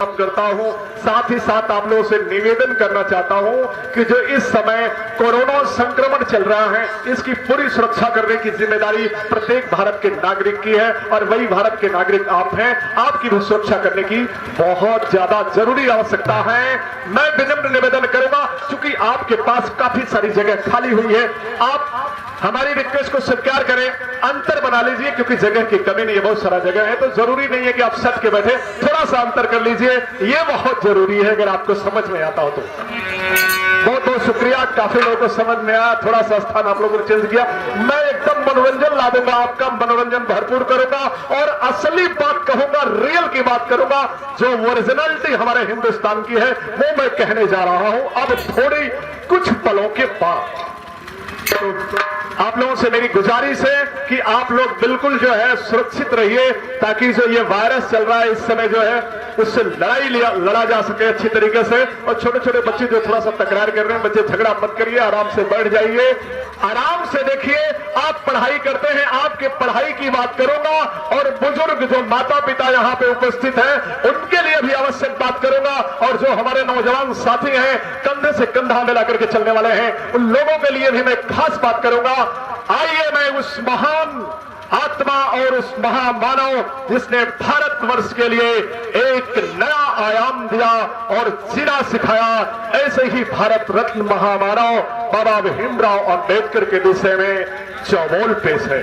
करता हूं। साथ ही साथ आप लोगों से निवेदन करना चाहता हूं कि जो इस समय कोरोना संक्रमण चल रहा है, इसकी पूरी सुरक्षा करने की जिम्मेदारी प्रत्येक भारत के नागरिक की है और वही भारत के नागरिक आप हैं। आपकी भी सुरक्षा करने की बहुत ज्यादा जरूरी आवश्यकता है। मैं विनम्र निवेदन करूंगा, क्योंकि आपके पास काफी सारी जगह खाली हुई है, आप हमारी रिक्वेस्ट को स्वीकार करें, अंतर बना लीजिए, क्योंकि जगह की कमी नहीं है, बहुत सारा जगह है, तो जरूरी नहीं है कि आप सट के बैठे, थोड़ा सा अंतर कर लीजिए, ये बहुत जरूरी है अगर आपको समझ में आता हो तो। बहुत बहुत शुक्रिया, काफी लोगों को समझ में आया, थोड़ा सा स्थान आप लोगों ने चेंज किया। मैं एकदम मनोरंजन ला दूंगा, आपका मनोरंजन भरपूर करूंगा और असली बात कहूंगा, रियल की बात करूंगा, जो ओरिजिनलिटी हमारे हिंदुस्तान की है वो मैं कहने जा रहा हूं। अब थोड़ी कुछ पलों के बाद आप लोगों से मेरी गुजारिश है कि आप लोग बिल्कुल जो है सुरक्षित रहिए, ताकि जो ये वायरस चल रहा है इस समय जो है उससे लड़ा जा सके अच्छी तरीके से। और छोटे छोटे बच्चे जो थोड़ा सा तकरार कर रहे हैं, बच्चे झगड़ा मत करिए, आराम से बैठ जाइए, आराम से देखिए। आप पढ़ाई करते हैं, आपके पढ़ाई की बात करूंगा और बुजुर्ग जो माता पिता यहाँ पे उपस्थित हैं उनके लिए भी आवश्यक बात करूंगा, और जो हमारे नौजवान साथी हैं कंधे से कंधा मिला करके चलने वाले हैं उन लोगों के लिए भी मैं खास बात करूंगा। आइए मैं उस महान आत्मा और उस महामानव जिसने भारतवर्ष के लिए एक नया आयाम दिया और जीना सिखाया, ऐसे ही भारत रत्न महामानव बाबा भीमराव अंबेडकर के विषय में चौबोल पेश है।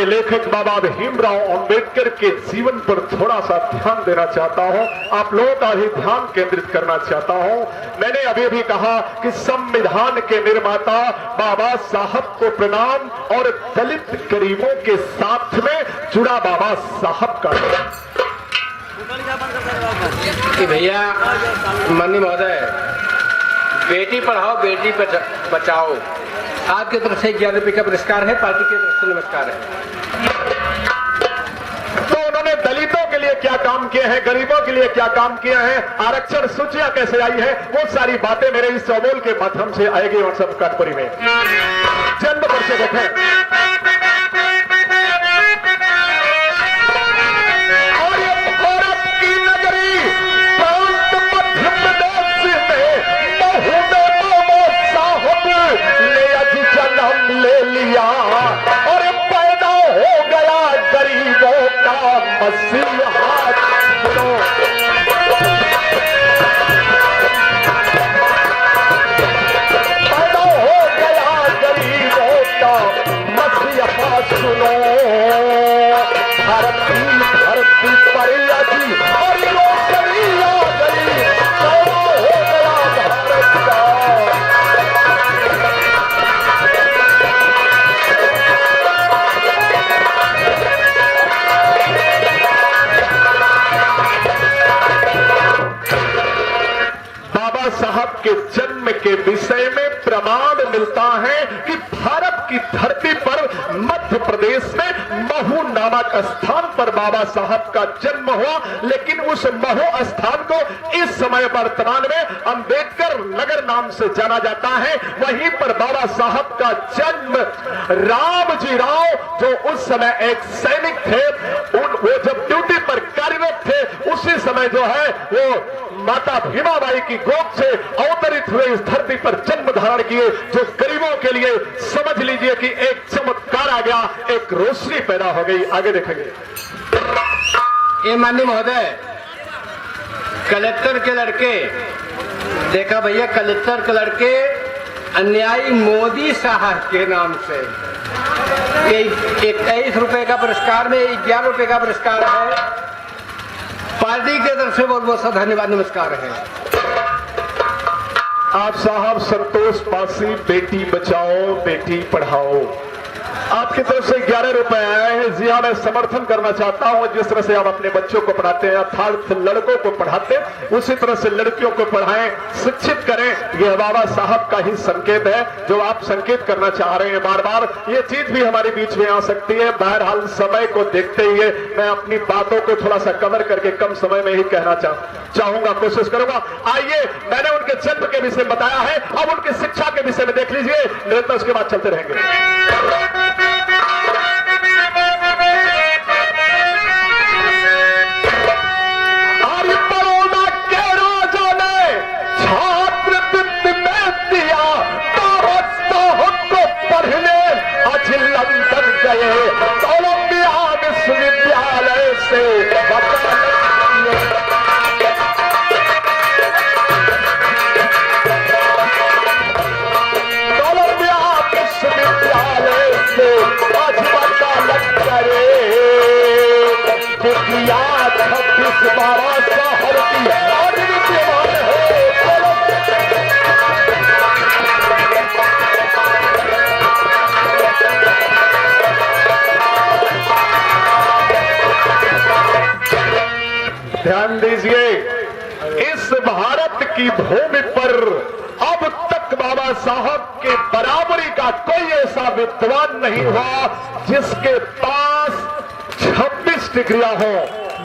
लेखक बाबा भीमराव अंबेडकर के जीवन पर थोड़ा सा ध्यान देना चाहता हूं, आप लोगों का भी ध्यान केंद्रित करना चाहता हूं। मैंने अभी भी कहा कि संविधान के निर्माता बाबा साहब को प्रणाम और दलित गरीबों के साथ में जुड़ा बाबा साहब का कि भैया माननीय महोदय, बेटी पढ़ाओ बेटी बचाओ आपकी तरफ से 11 रुपये का पुरस्कार है, पार्टी की तरफ से नमस्कार है। तो उन्होंने दलितों के लिए क्या काम किए हैं, गरीबों के लिए क्या काम किया है, आरक्षण सूचियां कैसे आई है, वो सारी बातें मेरे इस चौबोल के माध्यम से आएगी व्हाट्सएप काटपुरी में। जन्म पर से देखें ले लिया और पैदा हो गया गरीबों का मसीहा। पैदा हो गया गरीबों का मसीहा। साहब के जन्म के विषय में प्रमाण मिलता है कि भारत की धरती पर मध्य प्रदेश में महू नामक स्थान पर बाबा साहब का जन्म हुआ। लेकिन उस महू स्थान को इस समय वर्तमान में अंबेडकर नगर नाम से जाना जाता है। वहीं पर बाबा साहब का जन्म रामजी राव जो उस समय एक सैनिक थे, वो जब ड्यूटी पर कार्यरत थे, उसी समय जो है वो माता भीमाबाई की गोद से अवतरित हुए इस धरती पर जन्म धारण किए, जो गरीबों के लिए समझ लीजिए कि एक चमत्कार आ गया, एक रोशनी पैदा हो गई। आगे देखेंगे। ये माननीय महोदय, कलेक्टर के लड़के, देखा भैया, कलेक्टर के लड़के अन्यायी मोदी साहब के नाम से 21 रुपए का पुरस्कार में 11 रुपए का पुरस्कार है। पार्टी के तरफ से बहुत बहुत सा धन्यवाद, नमस्कार है। आप साहब संतोष पासी, बेटी बचाओ बेटी पढ़ाओ, आपकी तरफ से 11 रुपए आए हैं। जी हाँ, मैं समर्थन करना चाहता हूं, जिस तरह से आप अपने बच्चों को पढ़ाते हैं, अर्थात लड़कों को पढ़ाते हैं, उसी तरह से लड़कियों को पढ़ाएं, शिक्षित करें। यह बाबा साहब का ही संकेत है जो आप संकेत करना चाह रहे हैं। बार बार ये चीज भी हमारे बीच में आ सकती है। बहरहाल समय को देखते हुए मैं अपनी बातों को थोड़ा सा कवर करके कम समय में ही कहना चाहूंगा, कोशिश करूंगा। आइए, मैंने उनके जन्म के विषय में बताया है, अब उनकी शिक्षा के विषय में देख लीजिए, निरंतर उसके बाद चलते रहेंगे। कोलंबिया विश्वविद्यालय से आज वकालत करे, किया 26-12 शहर की आज विद्यमान है। ध्यान दीजिए, इस भारत की भूमि पर अब तक बाबा साहब के बराबरी का कोई ऐसा विद्वान नहीं हुआ जिसके पास 26 डिग्रियां हो।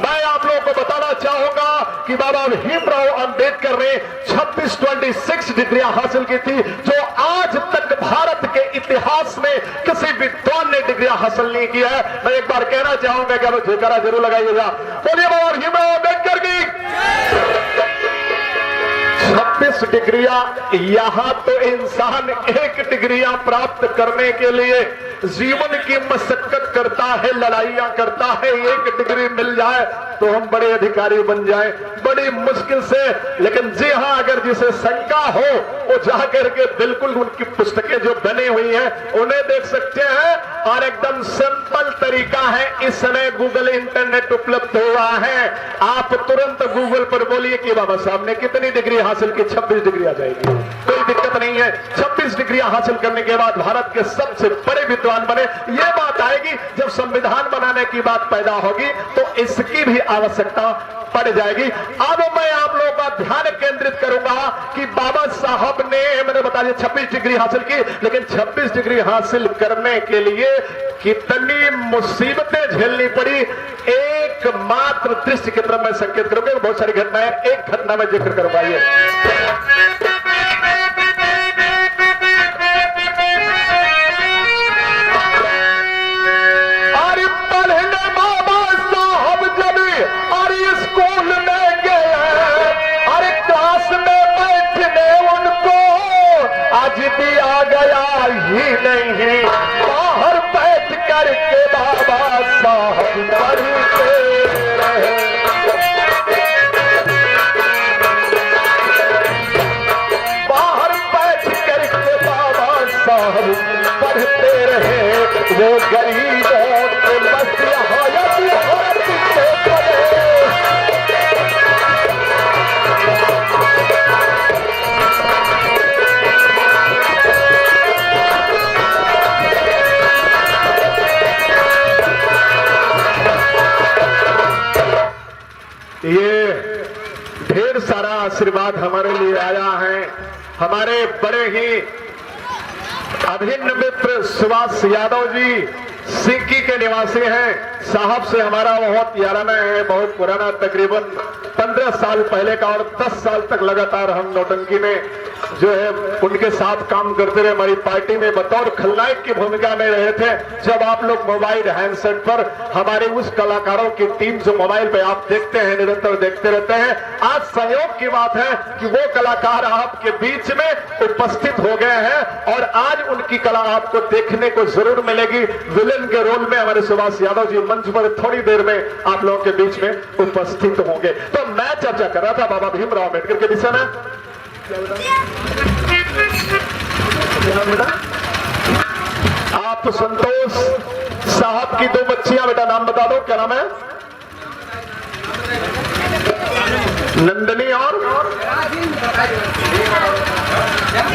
मैं आप लोगों को बताना चाहूंगा कि बाबा भीमराव अंबेडकर ने 26 डिग्रियां हासिल की थी, जो आज तक भारत के इतिहास में किसी विद्वान ने डिग्रियां हासिल नहीं किया है। मैं एक बार कहना चाहूंगा कि आप जयकारा जरूर लगाइएगा। बोलिए बाबा भीमराव अंबेडकर की। 26 डिग्रियां, यहां तो इंसान 1 डिग्रियां प्राप्त करने के लिए जीवन की मशक्कत करता है, लड़ाइयां करता है। 1 डिग्री मिल जाए तो हम बड़े अधिकारी बन जाएं, बड़ी मुश्किल से। लेकिन जी हां, अगर जिसे शंका हो वो जाकर के बिल्कुल उनकी पुस्तकें जो बनी हुई हैं उन्हें देख सकते हैं। और एकदम सिंपल तरीका है, इस समय गूगल इंटरनेट उपलब्ध हुआ है। आप तुरंत गूगल पर बोलिए कि बाबा साहब ने कितनी डिग्री हासिल की, 26 डिग्री आ जाएगी, कोई दिक्कत नहीं है। 26 डिग्री हासिल करने के बाद भारत के सबसे बड़े विद्वान बने। ये बात आएगी जब संविधान बनाने की बात पैदा होगी तो इसकी भी आवश्यकता पड़ जाएगी। अब मैं आप लोगों का ध्यान केंद्रित करूंगा कि बाबा साहब ने, मैंने बता दिया 26 डिग्री हासिल की, लेकिन 26 डिग्री हासिल करने के लिए कितनी मुसीबतें झेलनी पड़ी। एकमात्र दृश्य की तरफ मैं संकेत करूंगा। बहुत सारी घटनाएं, एक घटना में जिक्र करूंगा। ये दिया गया ही नहीं, बाहर बैठ करके बाबा साहब पढ़ते रहे। बाहर बैठ करके बाबा साहब पढ़ते रहे। वो गरीबों के ढेर सारा आशीर्वाद हमारे लिए आया है। हमारे बड़े ही अभिन्न मित्र सुभाष यादव जी सिक्की के निवासी हैं। साहब से हमारा बहुत याराना है, बहुत पुराना, तकरीबन 15 साल पहले का, और 10 साल तक लगातार हम नौटंकी में जो है उनके साथ काम करते रहे। हमारी पार्टी में बतौर खलनायक की भूमिका में रहे थे। जब आप लोग मोबाइल हैंडसेट पर हमारे उस कलाकारों की टीम जो मोबाइल पे आप देखते हैं, निरंतर देखते रहते हैं, आज संयोग की बात है कि वो कलाकार आपके बीच में उपस्थित हो गए हैं और आज उनकी कला आपको देखने को जरूर मिलेगी। विलेन के रोल में हमारे सुभाष यादव जी मंच पर थोड़ी देर में आप लोगों के बीच में उपस्थित होंगे। तो मैं चर्चा कर रहा था बाबा भीमराव अम्बेडकर के विषय में। आप संतोष साहब की 2 बच्चियां, बेटा नाम बता दो, क्या नाम है? नंदनी और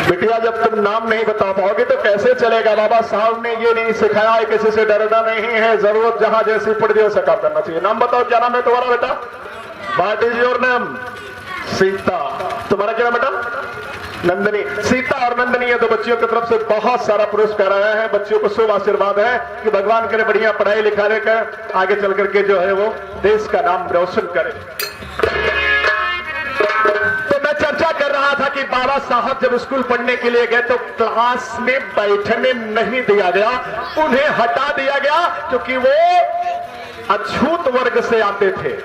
बिटिया। जब तुम नाम नहीं बता पाओगे तो कैसे चलेगा? बाबा साहब ने ये नहीं सिखाया है किसी से डरना नहीं है, जरूरत जहां जैसी पड़ जाए उसे काम करना चाहिए। नाम बताओ, क्या नाम है तुम्हारा बेटा? What is your name? Sita. तुम्हारा क्या बेटा? नंदनी। सीता और नंदनी, ये 2 बच्चियों की तरफ से बहुत सारा पुरस्कार आया है। बच्चियों को शुभ आशीर्वाद है कि भगवान करे बढ़िया पढ़ाई लिखाई कर आगे चल करके जो है वो देश का नाम रोशन करे। तो मैं चर्चा कर रहा था कि बाबा साहब जब स्कूल पढ़ने के लिए गए तो क्लास में बैठने नहीं दिया गया, उन्हें हटा दिया गया क्योंकि वो अछूत वर्ग से आते थे।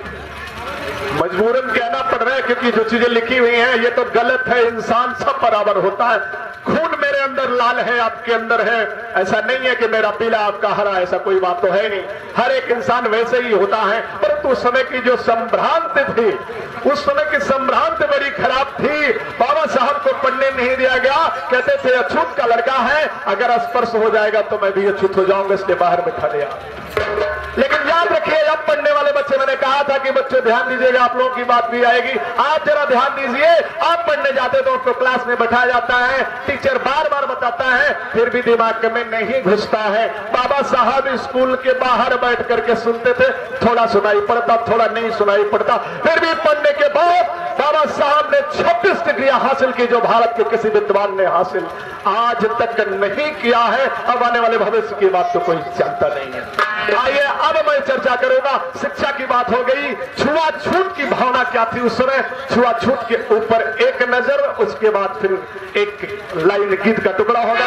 मजबूरन कहना पड़ रहा है क्योंकि जो चीजें लिखी हुई हैं ये तो गलत है। इंसान सब बराबर होता है। खून मेरे अंदर लाल है, आपके अंदर है, ऐसा नहीं है कि मेरा पीला आपका हरा, ऐसा कोई बात तो है नहीं। हर एक इंसान वैसे ही होता है। परंतु उस समय की जो संभ्रांति थी, उस समय की संभ्रांति बड़ी खराब थी। बाबा साहब को पढ़ने नहीं दिया गया। कहते थे अछूत का लड़का है, अगर स्पर्श हो जाएगा तो मैं भी अछूत हो जाऊंगा, इसलिए बाहर बिठा दिया। लेकिन याद रखिए, अब पढ़ने वाले बच्चे, मैंने कहा था कि बच्चों ध्यान दीजिएगा, आप लोगों की बात भी आएगी। आप जरा ध्यान दीजिए, आप पढ़ने जाते तो उसको क्लास में बैठाया जाता है, टीचर बार बार बताता है, फिर भी दिमाग में नहीं घुसता है। बाबा साहब स्कूल के बाहर बैठ करके सुनते थे, थोड़ा सुनाई पड़ता, थोड़ा नहीं सुनाई पड़ता। फिर भी पढ़ने के बाद बाबा साहब ने 26 डिग्रियां हासिल की, जो भारत के किसी विद्वान ने हासिल आज तक नहीं किया है। अब आने वाले भविष्य की बात तो कोई जानता नहीं है। आइए अब मैं चर्चा करूंगा। शिक्षा की बात हो गई, छुआछूत की भावना क्या थी उस समय। छुआछूत के ऊपर एक नजर, उसके बाद फिर एक लाइन गीत का टुकड़ा होगा।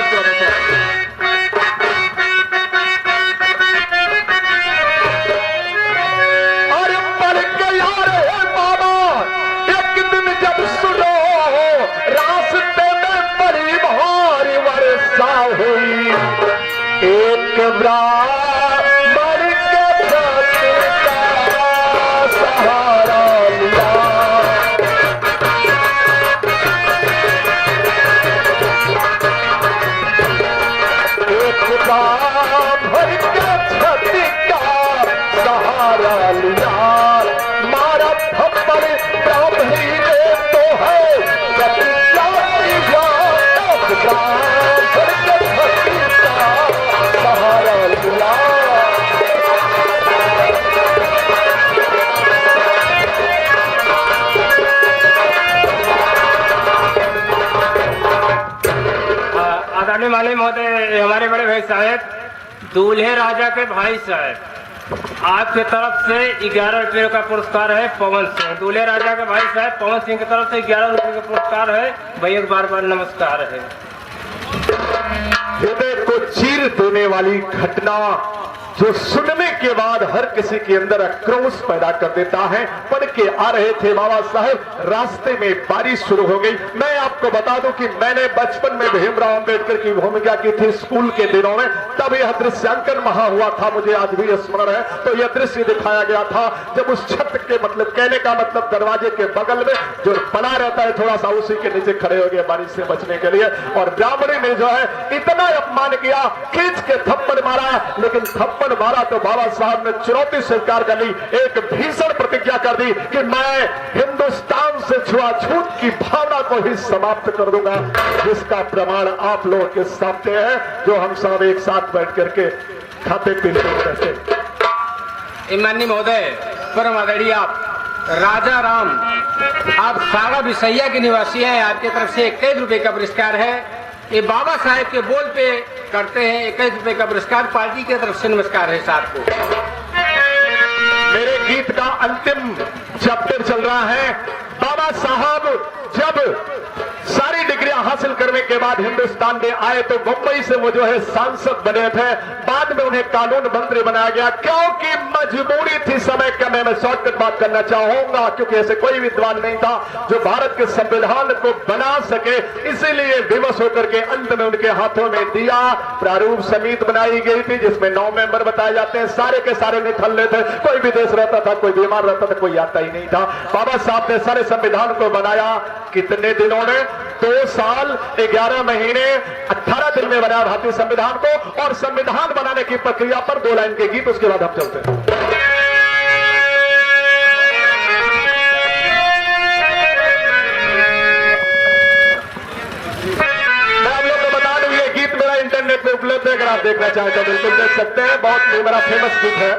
अरे पढ़ के यार बाबा, एक दिन जब सुनो रास्ते में बड़ी भारी वर्षा हुई, एक माननीय महोदय, हमारे बड़े भाई साहब, दूल्हे राजा के भाई साहब, आपके तरफ से 11 रुपये का पुरस्कार है पवन सिंह। दूल्हे राजा के भाई साहब पवन सिंह की तरफ से 11 रुपये का पुरस्कार है। भैया बार बार नमस्कार है। हृदय को चीर देने वाली घटना जो सुनने के बाद हर किसी के अंदर आक्रोश पैदा कर देता है। पढ़ के आ रहे थे बाबा साहब, रास्ते में बारिश शुरू हो गई। मैं आपको बता दूं कि मैंने बचपन में भीमराव अंबेडकर की भूमिका की थी स्कूल के दिनों में, तब यह दृश्यांकन वहां हुआ था, मुझे आज भी स्मरण है। तो यह दृश्य दिखाया गया था जब उस छत के, मतलब कहने का मतलब दरवाजे के बगल में जो बना रहता है थोड़ा सा, उसी के नीचे खड़े हो गए बारिश से बचने के लिए। और ब्राह्मणी ने जो है इतना अपमान किया, खींच के थप्पड़ मारा, लेकिन थप्पड़ मारा तो बाबा साहब ने चुनौती स्वीकार कर ली, एक भीषण प्रतिज्ञा कर दी कि मैं हिंदुस्तान से छुआछूत की भावना को ही समाप्त कर दूंगा, जिसका प्रमाण आप लोगों के सामने है, जो हम सब एक साथ बैठ करके खाते पीते रहते। माननीय महोदय, परम आदरणीय आप राजा राम, आप सारा विसैया के निवासी हैं। आपके तरफ से 21 रुपए का पुरस्कार है। ये बाबा साहेब के बोल पे करते हैं। 21 रुपए का पुरस्कार पार्टी की तरफ से नमस्कार है साहब को। मेरे गीत का अंतिम चैप्टर चल रहा है। बाबा साहब जब सारी डिग्रियां हासिल करने के बाद हिंदुस्तान में आए तो मुंबई से वो जो है सांसद बने थे। बाद में उन्हें कानून मंत्री बनाया गया क्योंकि मजबूरी थी समय का। मैं शॉर्टकट बात करना चाहूंगा क्योंकि ऐसे कोई विद्वान नहीं था जो भारत के संविधान को बना सके, इसीलिए विवश होकर के अंत में उनके हाथों में दिया प्रारूप समिति बनाई गई थी जिसमें 9 मेंबर बताए जाते हैं। सारे के सारे निठल्ले थे, कोई विदेश रहता था, कोई बीमार रहता था, कोई आता ही नहीं था। बाबा साहब ने सारे संविधान को बनाया कितने दिनों में? 2 साल 11 महीने 18 दिन में बनाया भारतीय संविधान को। और संविधान बनाने की प्रक्रिया पर 2 लाइन के गीत, उसके बाद हम चलते हैं। मैं आप लोग को बता दूं ये गीत मेरा इंटरनेट पे उपलब्ध है, अगर आप देखना चाहें तो बिल्कुल देख सकते हैं। बहुत मेरा फेमस गीत है।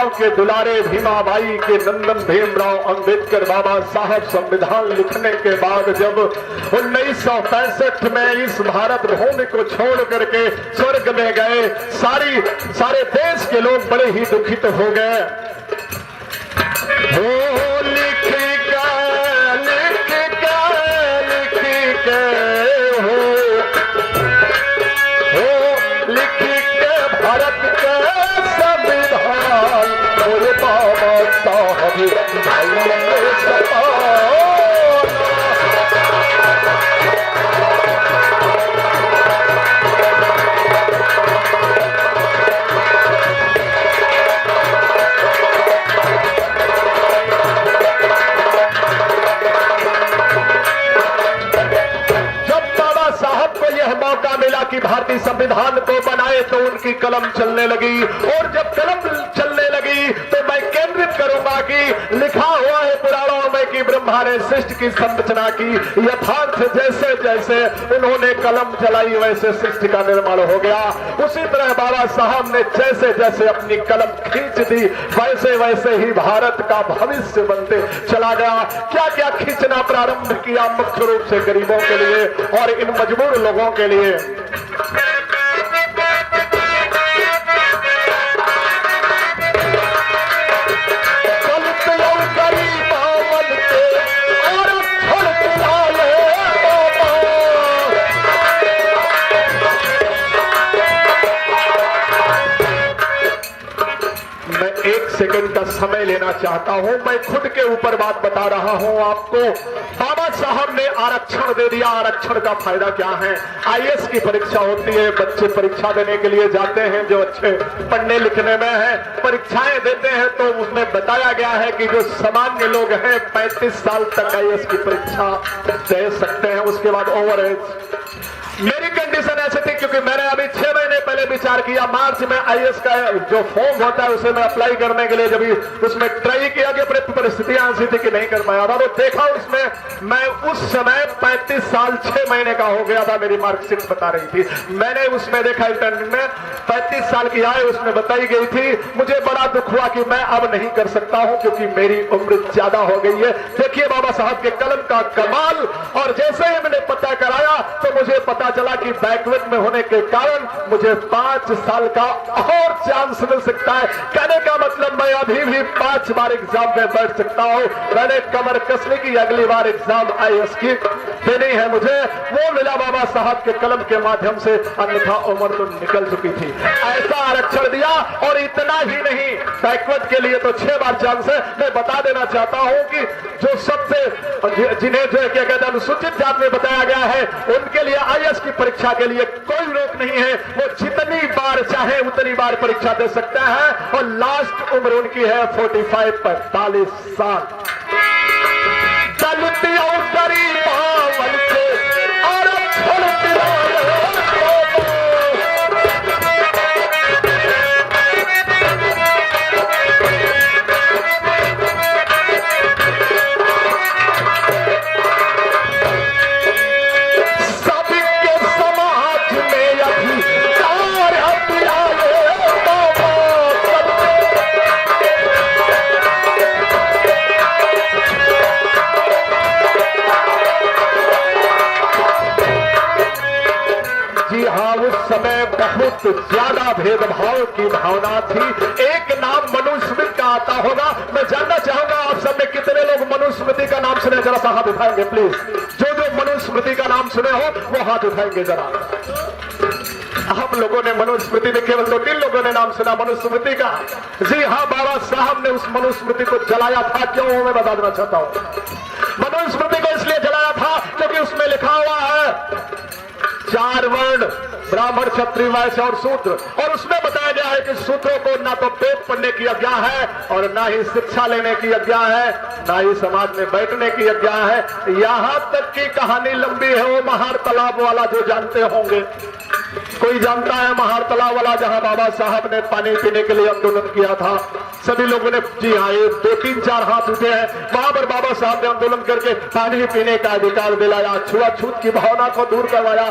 के दुलारे भीमाबाई के नंदन भीमराव अंबेडकर बाबा साहब संविधान लिखने के बाद जब 1965 में इस भारत भूमि को छोड़ करके स्वर्ग में गए, सारे देश के लोग बड़े ही दुखित हो गए। भारत के संविधान मेरे बाबा साहब कि भारतीय संविधान को बनाए तो उनकी कलम चलने लगी, और जब कलम चलने लगी तो मैं केंद्रित करूंगा कि लिखा हुआ है पुराणों में कि ब्रह्मा ने सृष्टि की संरचना की, यथार्थ जैसे जैसे उन्होंने कलम चलाई वैसे सृष्टि का निर्माण हो गया। उसी तरह बाबा साहब ने जैसे जैसे अपनी कलम खींच दी वैसे वैसे ही भारत का भविष्य बनते चला गया। क्या क्या खींचना प्रारंभ किया, मुख्य रूप से गरीबों के लिए और इन मजबूर लोगों के लिए। मैं 1 सेकंड का समय लेना चाहता हूं। मैं खुद के ऊपर बात बता रहा हूं आपको। बाबा साहब ने आरक्षण दे दिया। आरक्षण का फायदा क्या है? आईएएस की परीक्षा होती है, बच्चे परीक्षा देने के लिए जाते हैं जो अच्छे पढ़ने लिखने में है, परीक्षाएं देते हैं तो उसमें बताया गया है कि जो सामान्य लोग हैं 35 साल तक आईएएस की परीक्षा दे सकते हैं, उसके बाद ओवर एज। मेरी कंडीशन ऐसे थी क्योंकि मैंने अभी 6 महीने पहले मैंने विचार किया, मार्च में आईएएस का जो फॉर्म होता है उसे मैं अप्लाई करने के लिए जब उसमें ट्राई किया कि परिस्थितियां ऐसी थी कि नहीं कर पाया था, तो देखा उसमें मैं उस समय 35 साल 6 महीने का हो गया था, मेरी मार्कशीट बता रही थी। मैंने उसमें देखा इंटरनेट में 35 साल की आयु उसमें बताई गई थी। मुझे बड़ा दुख हुआ कि मैं अब नहीं कर सकता हूं क्योंकि मेरी उम्र ज्यादा हो गई है। देखिए बाबा साहब के कलम का कमाल। और जैसे ही मैंने पता कराया तो मुझे पता चला कि बैकवर्ड में होने के कारण मुझे 5 साल का और चांस मिल सकता है। कहने का मतलब मैं अभी भी 5 बार एग्जाम में बैठ सकता हूं। मैंने कमर कस ली कि अगली बार एग्जाम आईएएस की देनी है मुझे, वो मिला बाबा साहब के कलम के माध्यम से, अन्यथा उम्र तो निकल चुकी थी। ऐसा आरक्षण दिया। और इतना ही नहीं, बैकवर्ड के लिए तो 6 बार चांस है। मैं बता देना चाहता हूं कि जो सबसे जिन्हें जो है क्या कहते हैं अनुसूचित जाति में बताया गया है, उनके लिए आईएएस की परीक्षा के लिए कोई रोक नहीं है। वो जितनी बार चाहे उतनी बार परीक्षा दे सकते हैं। और लास्ट उम्र उनकी है 45 साल। दलित और गरीब बावल के और समय बहुत ज्यादा भेदभाव की भावना थी। एक नाम मनुस्मृति का आता होगा। मैं जानना चाहूंगा आप सब में कितने लोग मनुस्मृति का नाम सुने, जरा सा हाथ उठाएंगे प्लीज। जो जो मनुस्मृति का नाम सुने हो वो हाथ उठाएंगे जरा। हम लोगों ने मनुस्मृति में केवल 2-3 लोगों ने नाम सुना मनुस्मृति का। जी हाँ, बाबा साहब ने उस मनुस्मृति को जलाया था। क्यों, मैं बता देना चाहता हूं। मनुस्मृति को इसलिए जलाया था क्योंकि उसमें लिखा हुआ है 4 वर्ण, ब्राह्मण, क्षत्रिय, वैश्य और शूद्र। और उसमें बताया गया है कि शूद्रों को ना तो वेद पढ़ने की आज्ञा है और ना ही शिक्षा लेने की आज्ञा है, ना ही समाज में बैठने की आज्ञा है। यहां तक की कहानी लंबी है। वो महार तालाब वाला जो जानते होंगे, कोई जानता है महार तालाब वाला, जहां बाबा साहब ने पानी पीने के लिए आंदोलन किया था। सभी लोगों ने, जी हाँ, ये 2-3-4 हाथ उठे हैं। वहां पर बाबा साहब ने आंदोलन करके पानी पीने का अधिकार दिलाया, छुआछूत की भावना को दूर करवाया।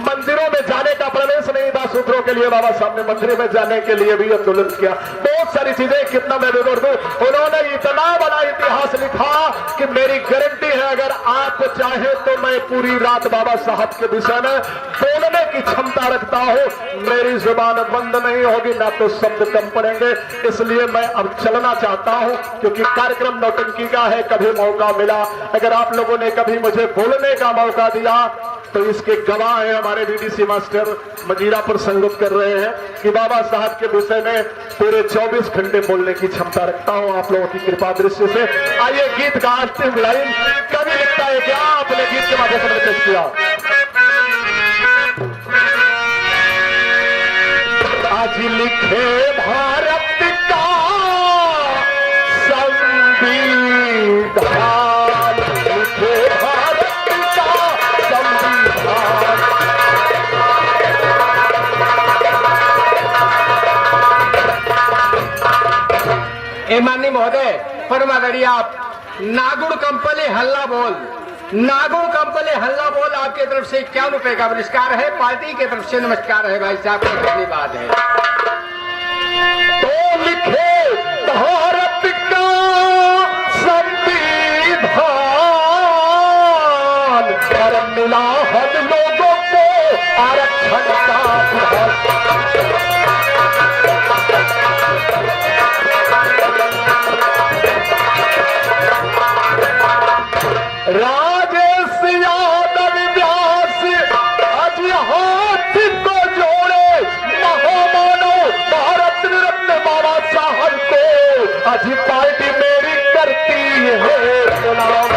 मंदिरों में जाने का प्रवेश नहीं था शूद्रों के लिए, बाबा साहब ने मंदिर में जाने के लिए भी आंदोलन किया। बहुत सारी चीजें, कितना मैं विवरण दूं। उन्होंने इतना बड़ा इतिहास लिखा कि मेरी गारंटी है अगर आप चाहे तो मैं पूरी रात बाबा साहब के विषय में बोलने की क्षमता रखता हूं। मेरी जुबान बंद नहीं होगी, ना तो शब्द कम पड़ेंगे। इसलिए मैं अब चलना चाहता हूं क्योंकि कार्यक्रम नौटंकी का है। कभी मौका मिला, अगर आप लोगों ने कभी मुझे बोलने का मौका दिया तो इसके गवाह है हमारे बीडीसी मास्टर मजीरापुर संगत कर रहे हैं कि बाबा साहब के विषय में पूरे 24 घंटे बोलने की क्षमता रखता हूं आप लोगों की कृपा दृष्टि से। आइए गीत का अंतिम लाइन कभी लिखता है क्या, आपने गीत के माध्यम से पेश किया। आज लिखे भारत का संविधान, लिखे भारत का संविधान। माननीय महोदय, परमादरणीय आप नागुण कंपले हल्ला बोल, नागुण कंपले हल्ला बोल आपके तरफ से 51 रुपए का पुरस्कार है। पार्टी की तरफ से नमस्कार है भाई साहब, धन्यवाद है। तो लिखे भारत का संविधान पर मिला हम लोगों को आरक्षण का राजेश यादव व्यास आज हाथ को जोड़े महामानव भारत रत्न बाबा साहब को आज पार्टी मेरी करती है सलाम।